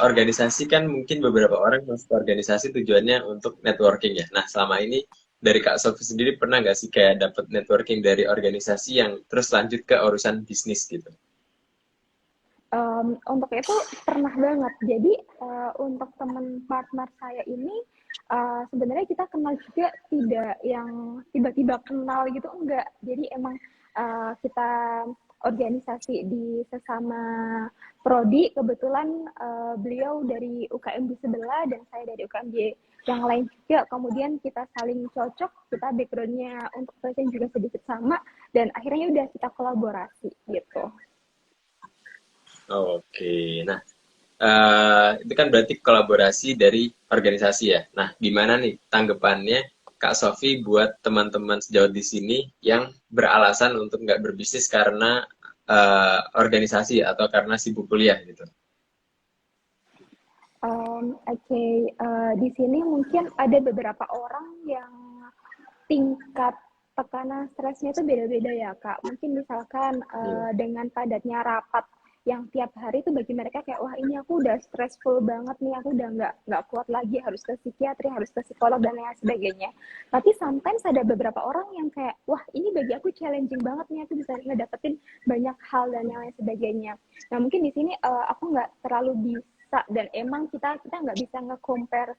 [SPEAKER 1] organisasi kan mungkin beberapa orang masuk ke organisasi tujuannya untuk networking ya. Nah, selama ini dari Kak Sofi sendiri pernah nggak sih kayak dapat networking dari organisasi yang terus lanjut ke urusan bisnis gitu?
[SPEAKER 2] Untuk itu pernah banget. Jadi untuk teman partner saya ini sebenarnya kita kenal juga tidak yang tiba-tiba kenal gitu enggak. Jadi emang kita organisasi di sesama prodi kebetulan beliau dari UKM di sebelah dan saya dari UKM di yang lain juga. Kemudian kita saling cocok, kita backgroundnya untuk passion juga sedikit sama dan akhirnya udah kita kolaborasi gitu.
[SPEAKER 1] Oke, nah itu kan berarti kolaborasi dari organisasi ya. Nah, gimana nih tanggapannya Kak Sofi buat teman-teman sejauh di sini yang beralasan untuk nggak berbisnis karena organisasi atau karena sibuk kuliah gitu?
[SPEAKER 2] Oke, di sini mungkin ada beberapa orang yang tingkat tekanan stresnya itu beda-beda ya Kak. Mungkin misalkan
[SPEAKER 1] Iya.
[SPEAKER 2] dengan padatnya rapat yang tiap hari itu bagi mereka kayak wah ini aku udah stressful banget nih, aku udah nggak kuat lagi, harus ke psikiatri, harus ke psikolog dan lain sebagainya. Tapi sometimes ada beberapa orang yang kayak wah ini bagi aku challenging banget nih, aku bisa ngedapetin banyak hal dan yang lain sebagainya. Nah mungkin di sini aku nggak terlalu bisa dan emang kita nggak bisa nge-compare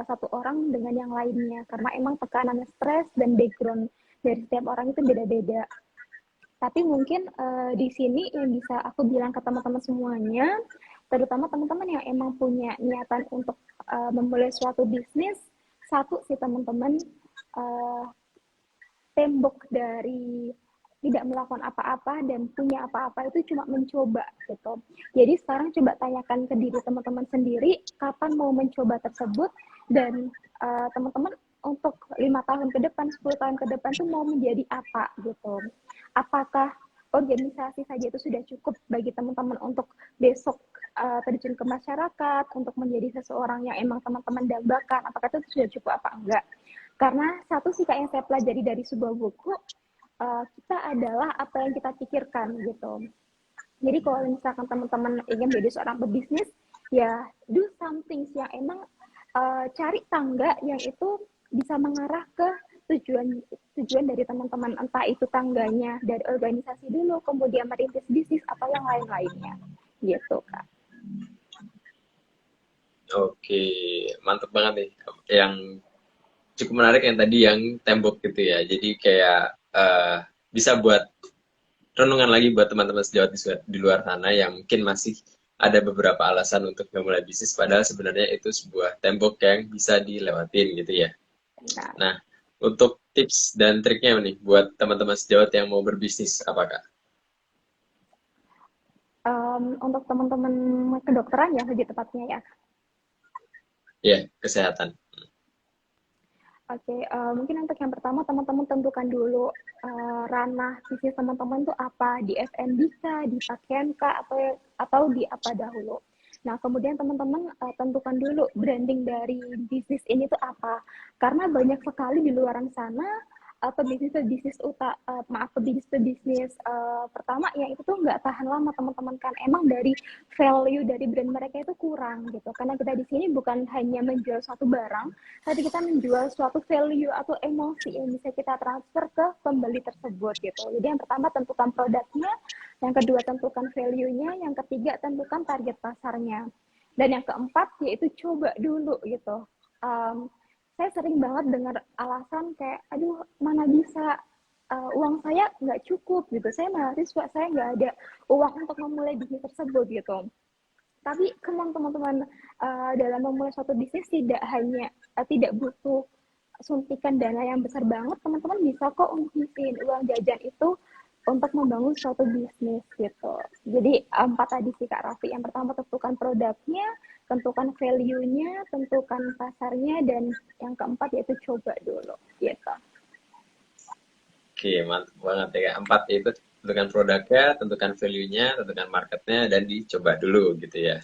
[SPEAKER 2] satu orang dengan yang lainnya karena emang tekanan stres dan background dari setiap orang itu beda-beda. Tapi mungkin di sini yang bisa aku bilang ke teman-teman semuanya, terutama teman-teman yang emang punya niatan untuk memulai suatu bisnis, satu sih teman-teman, uh, tembok dari tidak melakukan apa-apa dan punya apa-apa itu cuma mencoba gitu. Jadi sekarang coba tanyakan ke diri teman-teman sendiri kapan mau mencoba tersebut dan teman-teman untuk 5 tahun ke depan, 10 tahun ke depan tuh mau menjadi apa gitu. Apakah organisasi saja itu sudah cukup bagi teman-teman untuk besok terjun ke masyarakat, untuk menjadi seseorang yang emang teman-teman dambakan, apakah itu sudah cukup apa enggak? Karena satu sih yang saya pelajari dari sebuah buku, kita adalah apa yang kita pikirkan gitu. Jadi kalau misalkan teman-teman ingin menjadi seorang pebisnis, ya do something yang emang cari tangga yang itu bisa mengarah ke tujuan tujuan dari teman-teman, entah itu tangganya dari organisasi dulu, kemudian merintis bisnis atau yang lain-lainnya, gitu kak.
[SPEAKER 1] Oke, mantep banget nih. Yang cukup menarik yang tadi yang tembok gitu ya. Jadi kayak bisa buat renungan lagi buat teman-teman sejawat di luar sana yang mungkin masih ada beberapa alasan untuk memulai bisnis, padahal sebenarnya itu sebuah tembok yang bisa dilewatin gitu ya.
[SPEAKER 2] Nah,
[SPEAKER 1] Nah, untuk tips dan triknya nih buat teman-teman sejawat yang mau berbisnis, apakah?
[SPEAKER 2] untuk teman-teman kedokteran ya lebih tepatnya ya.
[SPEAKER 1] Ya, kesehatan.
[SPEAKER 2] Oke, mungkin untuk yang pertama teman-teman tentukan dulu ranah bisnis teman-teman tuh apa, di F&B kah, di pakaian kah, atau di apa dahulu. Nah, kemudian teman-teman tentukan dulu branding dari bisnis ini tuh apa. Karena banyak sekali di luaran sana pebisnis-pebisnis maaf pebisnis-pebisnis pertama yang itu tuh nggak tahan lama teman-teman kan emang dari value dari brand mereka itu kurang gitu karena kita di sini bukan hanya menjual suatu barang tapi kita menjual suatu value atau emosi yang bisa kita transfer ke pembeli tersebut gitu. Jadi yang pertama tentukan produknya, yang kedua tentukan value-nya, yang ketiga tentukan target pasarnya, dan yang keempat yaitu coba dulu gitu. Saya sering banget dengar alasan kayak, aduh mana bisa uang saya nggak cukup gitu, saya mahasiswa, saya nggak ada uang untuk memulai bisnis tersebut gitu. Tapi teman-teman dalam memulai suatu bisnis tidak hanya tidak butuh suntikan dana yang besar banget, teman-teman bisa kok ngisiin uang jajan itu untuk membangun suatu bisnis gitu. Jadi empat tadi sih Kak Raffi. Yang pertama tentukan produknya, tentukan value-nya, tentukan pasarnya, dan yang keempat yaitu coba dulu gitu.
[SPEAKER 1] Oke, mantap banget ya. Empat itu tentukan produknya, tentukan value-nya, tentukan marketnya, dan dicoba dulu gitu ya.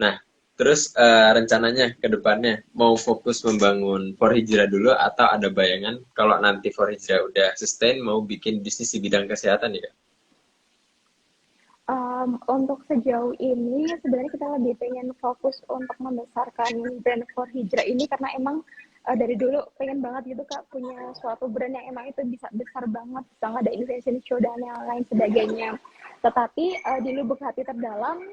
[SPEAKER 1] Nah, Terus rencananya ke depannya mau fokus membangun For Hijrah dulu atau ada bayangan kalau nanti For Hijrah udah sustain mau bikin bisnis di bidang kesehatan ya Kak?
[SPEAKER 2] Untuk sejauh ini sebenarnya kita lebih pengen fokus untuk membesarkan brand For Hijrah ini karena emang dari dulu pengen banget gitu Kak punya suatu brand yang emang itu bisa besar banget, bisa ada innovation show dan yang lain sebagainya. Tetapi di lubuk hati terdalam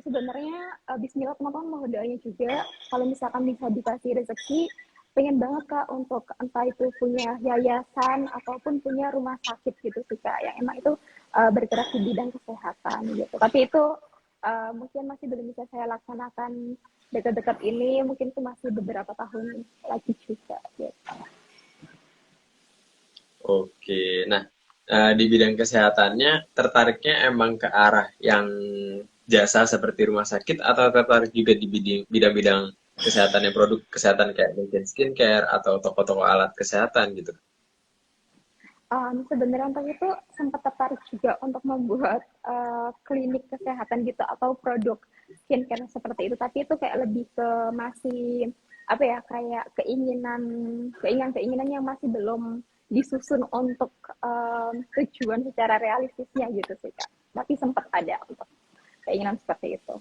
[SPEAKER 2] sebenarnya Bismillah teman-teman mau doanya juga kalau misalkan bisa dikasih rezeki pengen banget Kak untuk entah itu punya yayasan ataupun punya rumah sakit gitu sih Kak yang emang itu bergerak di bidang kesehatan gitu. Tapi itu mungkin masih belum bisa saya laksanakan dekat-dekat ini, mungkin itu masih beberapa tahun lagi juga gitu.
[SPEAKER 1] Oke, nah di bidang kesehatannya tertariknya emang ke arah yang jasa seperti rumah sakit atau tertarik juga di bidang-bidang kesehatan yang produk kesehatan kayak mungkin skincare atau toko-toko alat kesehatan gitu.
[SPEAKER 2] Sebenarnya untuk itu sempat tertarik juga untuk membuat klinik kesehatan gitu atau produk skincare seperti itu. Tapi itu kayak lebih ke masih apa ya kayak keinginan yang masih belum disusun untuk tujuan secara realistisnya gitu sih kak. Tapi sempat ada untuk keinginan seperti itu.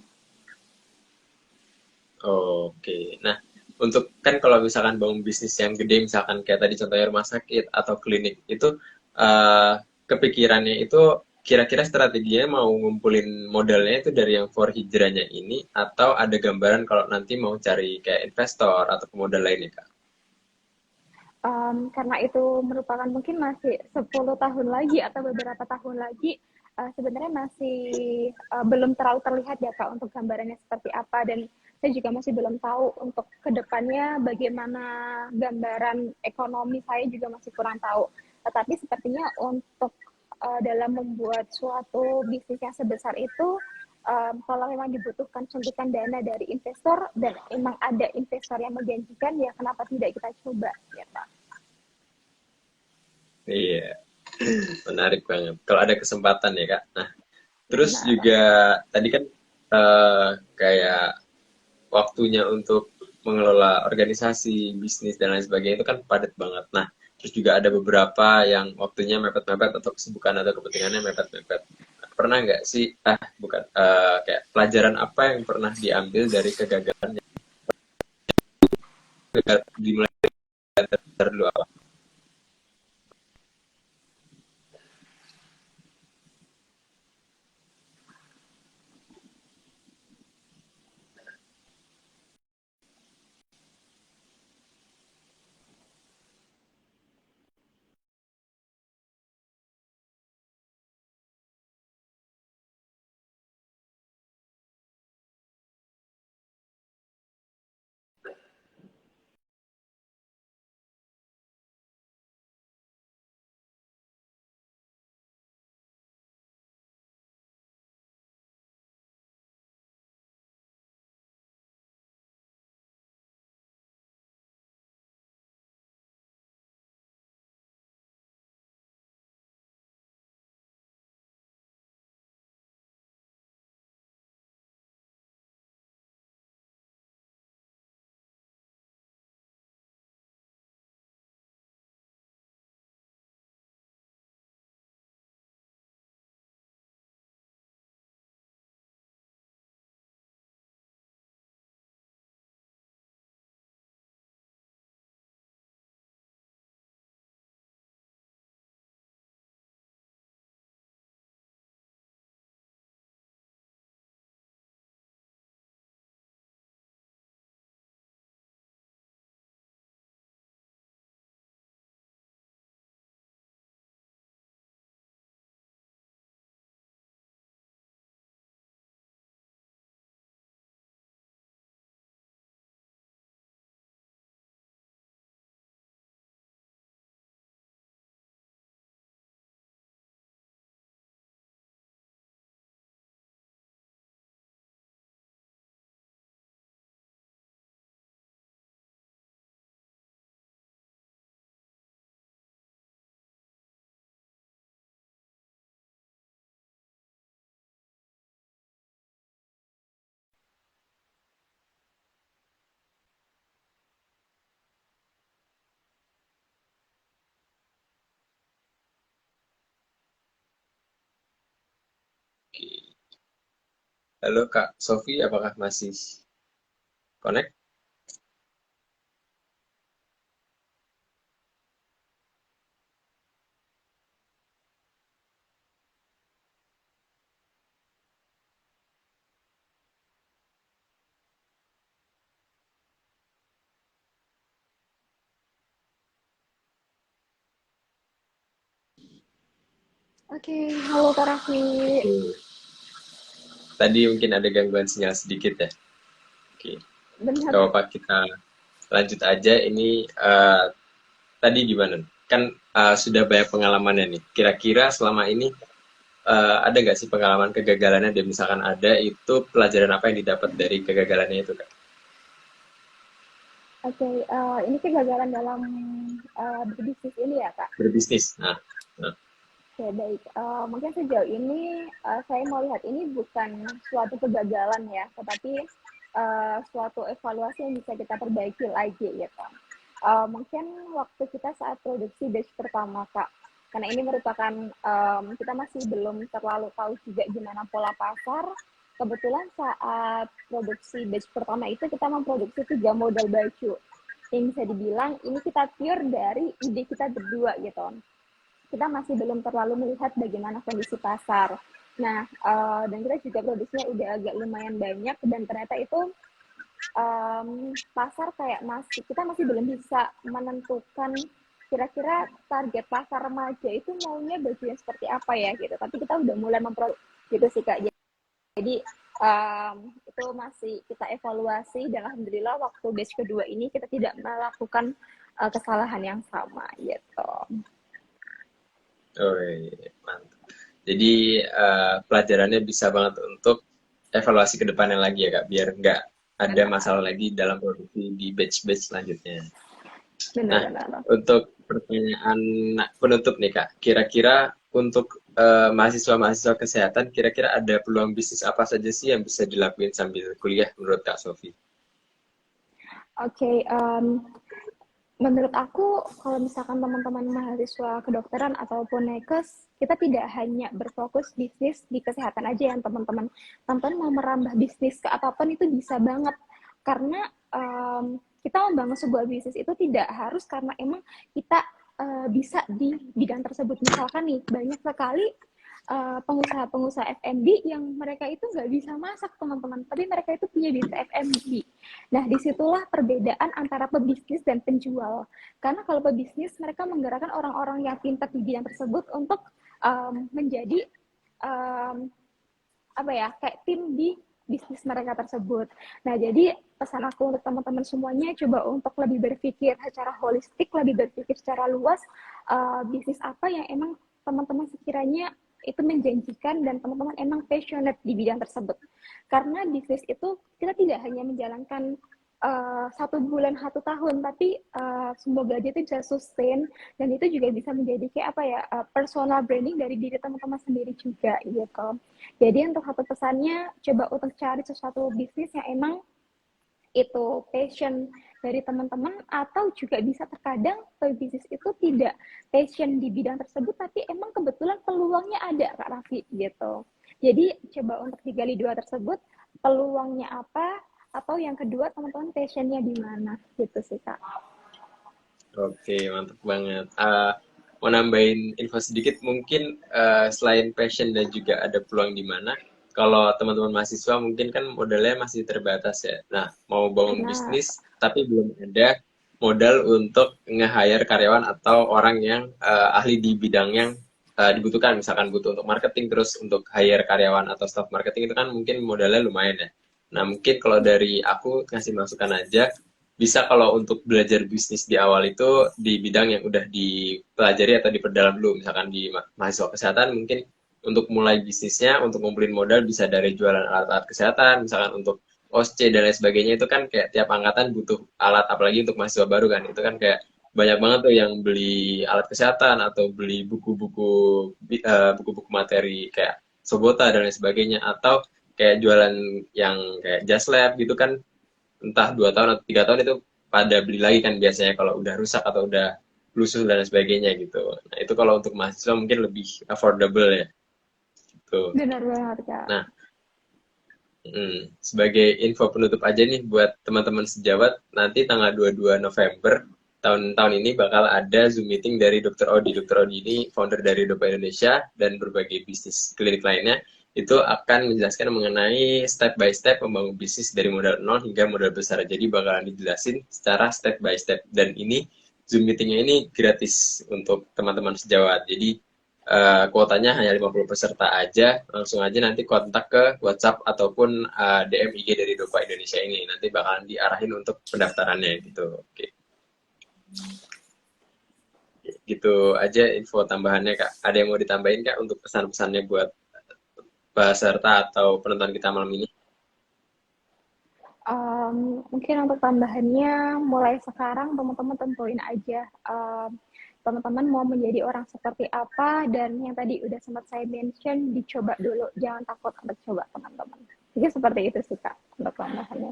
[SPEAKER 1] Oke, nah untuk kan kalau misalkan bangun bisnis yang gede misalkan kayak tadi contohnya rumah sakit atau klinik itu eh, kepikirannya itu kira-kira strateginya mau ngumpulin modalnya itu dari yang for hijrahnya ini atau ada gambaran kalau nanti mau cari kayak investor atau pemodal lainnya Kak?
[SPEAKER 2] Karena itu merupakan mungkin masih 10 tahun lagi atau beberapa tahun lagi, sebenarnya masih belum terlalu terlihat ya Kak untuk gambarannya seperti apa dan saya juga masih belum tahu untuk kedepannya bagaimana gambaran ekonomi saya juga masih kurang tahu. Tetapi sepertinya untuk dalam membuat suatu bisnis yang sebesar itu, kalau memang dibutuhkan suntikan dana dari investor dan emang ada investor yang menjanjikan, ya kenapa tidak kita coba, ya Pak.
[SPEAKER 1] Iya, menarik banget. Kalau ada kesempatan ya Kak. Nah, terus
[SPEAKER 2] Benar.
[SPEAKER 1] juga tadi kan kayak waktunya untuk mengelola organisasi, bisnis dan lain sebagainya itu kan padat banget. Nah, terus juga ada beberapa yang waktunya mepet-mepet atau kesibukan atau kepentingannya mepet-mepet. Pernah nggak sih, bukan, kayak pelajaran apa yang pernah diambil dari kegagalan yang dimulai dari dulu apa? Halo Kak Sofi, apakah masih connect?
[SPEAKER 2] Oke, halo Kak Raffi.
[SPEAKER 1] Oke. Tadi mungkin ada gangguan sinyal sedikit ya. Oke,
[SPEAKER 2] Benar.
[SPEAKER 1] gak apa-apa, kita lanjut aja. Ini tadi gimana? Kan sudah banyak pengalamannya nih. Kira-kira selama ini ada nggak sih pengalaman kegagalannya? Dan misalkan ada, itu pelajaran apa yang didapat dari kegagalannya itu, Kak?
[SPEAKER 2] Oke, ini kegagalan dalam berbisnis ini ya Kak.
[SPEAKER 1] Berbisnis. Nah,
[SPEAKER 2] Oke, baik. Mungkin sejauh ini saya melihat ini bukan suatu kegagalan ya, tetapi suatu evaluasi yang bisa kita perbaiki lagi gitu. Mungkin waktu kita saat produksi batch pertama Kak, karena ini merupakan kita masih belum terlalu tahu juga gimana pola pasar. Kebetulan saat produksi batch pertama itu kita memproduksi 3 model baju. Yang bisa dibilang ini kita pure dari ide kita berdua gitu, kita masih belum terlalu melihat bagaimana kondisi pasar. Nah, dan kita juga produksinya udah agak lumayan banyak dan ternyata itu pasar kayak kita masih belum bisa menentukan kira-kira target pasar remaja itu maunya bajunya seperti apa ya gitu. Tapi kita udah mulai memproduksi gitu sih Kak. Jadi itu masih kita evaluasi dan alhamdulillah waktu batch kedua ini kita tidak melakukan kesalahan yang sama gitu.
[SPEAKER 1] oh, iya, mantap. Jadi pelajarannya bisa banget untuk evaluasi ke depannya lagi ya, Kak, biar nggak ada
[SPEAKER 2] Benar,
[SPEAKER 1] masalah lagi dalam produksi di batch-batch selanjutnya. Nah,
[SPEAKER 2] benar-benar.
[SPEAKER 1] untuk pertanyaan penutup nih Kak, kira-kira untuk mahasiswa-mahasiswa kesehatan, kira-kira ada peluang bisnis apa saja sih yang bisa dilakuin sambil kuliah menurut Kak Sofi?
[SPEAKER 2] Oke, menurut aku kalau misalkan teman-teman mahasiswa kedokteran ataupun nakes, kita tidak hanya berfokus bisnis di kesehatan aja yang teman-teman mau merambah bisnis ke apapun itu bisa banget. Karena kita membangun sebuah bisnis itu tidak harus karena emang kita bisa di bidang tersebut. Misalkan nih, banyak sekali pengusaha-pengusaha F&B yang mereka itu nggak bisa masak teman-teman, tapi mereka itu punya bisnis F&B. Nah, disitulah perbedaan antara pebisnis dan penjual. Karena kalau pebisnis, mereka menggerakkan orang-orang yang pintar di bidang tersebut untuk menjadi um, apa ya, kayak tim di bisnis mereka tersebut. Nah, jadi pesan aku untuk teman-teman semuanya, coba untuk lebih berpikir secara holistik, lebih berpikir secara luas, bisnis apa yang emang teman-teman sekiranya itu menjanjikan dan teman-teman emang passionate di bidang tersebut. Karena bisnis itu kita tidak hanya menjalankan 1 bulan 1 tahun, tapi semoga aja itu bisa sustain dan itu juga bisa menjadi kayak apa ya, personal branding dari diri teman-teman sendiri juga gitu. Jadi untuk satu pesannya, coba untuk cari sesuatu bisnis yang emang itu passion dari teman-teman, atau juga bisa terkadang bisnis itu tidak passion di bidang tersebut tapi emang kebetulan peluangnya ada Kak Raffi gitu. Jadi coba untuk digali dua tersebut, peluangnya apa, atau yang kedua teman-teman passionnya di mana gitu sih Kak.
[SPEAKER 1] Oke, mantap banget. Mau nambahin info sedikit, mungkin selain passion dan juga ada peluang di mana, kalau teman-teman mahasiswa mungkin kan modalnya masih terbatas ya. Nah, mau bangun
[SPEAKER 2] Benar,
[SPEAKER 1] bisnis, tapi belum ada modal untuk nge-hire karyawan atau orang yang ahli di bidang yang dibutuhkan. Misalkan butuh untuk marketing, terus untuk hire karyawan atau staff marketing itu kan mungkin modalnya lumayan ya. Nah, mungkin kalau dari aku ngasih masukan aja, bisa kalau untuk belajar bisnis di awal itu di bidang yang udah dipelajari atau diperdalam dulu, misalkan di mahasiswa kesehatan mungkin untuk mulai bisnisnya, untuk ngumpulin modal bisa dari jualan alat-alat kesehatan, misalkan untuk OSCE dan lain sebagainya, itu kan kayak tiap angkatan butuh alat, apalagi untuk mahasiswa baru kan, itu kan kayak banyak banget tuh yang beli alat kesehatan atau beli buku-buku materi kayak Sobota dan lain sebagainya, atau kayak jualan yang kayak Just Lab gitu kan, entah 2 tahun atau 3 tahun itu pada beli lagi kan biasanya kalau udah rusak atau udah lusuh dan sebagainya gitu. Nah itu kalau untuk mahasiswa mungkin lebih affordable ya gitu.
[SPEAKER 2] benar banget Kak.
[SPEAKER 1] Nah Sebagai info penutup aja nih buat teman-teman sejawat, nanti tanggal 22 November tahun ini bakal ada Zoom meeting dari Dr. Odi. Dr. Odi ini founder dari Dopa Indonesia dan berbagai bisnis klinik lainnya. Itu akan menjelaskan mengenai step by step membangun bisnis dari modal nol hingga modal besar. Jadi bakalan dijelasin secara step by step. Dan ini Zoom meetingnya ini gratis untuk teman-teman sejawat. Jadi kuotanya hanya 50 peserta aja, langsung aja nanti kontak ke WhatsApp ataupun DM IG dari Dopa Indonesia ini, nanti bakalan diarahin untuk pendaftarannya gitu. Oke. Gitu aja info tambahannya Kak. Ada yang mau ditambahin Kak untuk pesan-pesannya buat peserta atau penonton kita malam ini?
[SPEAKER 2] Mungkin untuk tambahannya, mulai sekarang teman-teman tentuin aja teman-teman mau menjadi orang seperti apa, dan yang tadi udah sempat saya mention, dicoba dulu, jangan takut untuk coba teman-teman. Jadi seperti itu sih Kak untuk tambahannya.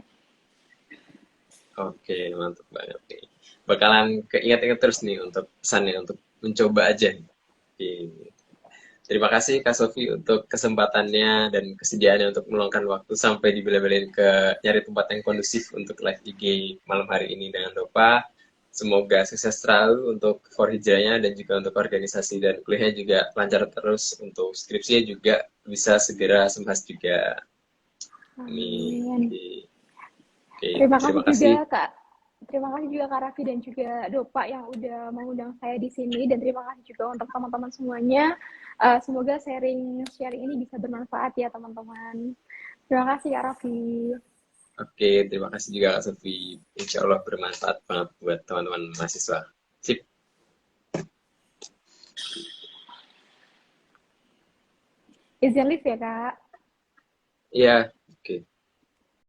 [SPEAKER 1] Oke, mantap banget nih. Bakalan keinget-inget terus nih untuk pesannya untuk mencoba aja. Oke. Terima kasih Kak Sofi untuk kesempatannya dan kesediaannya untuk meluangkan waktu sampai dibela-belain ke nyari tempat yang kondusif untuk live IG malam hari ini dengan Dopa. Semoga sukses selalu untuk for hijrahnya dan juga untuk organisasi dan kuliahnya juga lancar terus, untuk skripsinya juga bisa segera sembahas juga. Amin.
[SPEAKER 2] Amin.
[SPEAKER 1] Oke,
[SPEAKER 2] Terima kasih
[SPEAKER 1] terima
[SPEAKER 2] juga
[SPEAKER 1] kasih.
[SPEAKER 2] Kak. Terima kasih juga Kak Raffi dan juga Dopa yang udah mengundang saya di sini, dan terima kasih juga untuk teman-teman semuanya. Semoga sharing ini bisa bermanfaat ya teman-teman. Terima kasih Kak Raffi.
[SPEAKER 1] Oke, terima kasih juga Kak Sofi. Insya Allah bermanfaat banget buat teman-teman mahasiswa. Sip.
[SPEAKER 2] Izin live ya Kak.
[SPEAKER 1] Iya.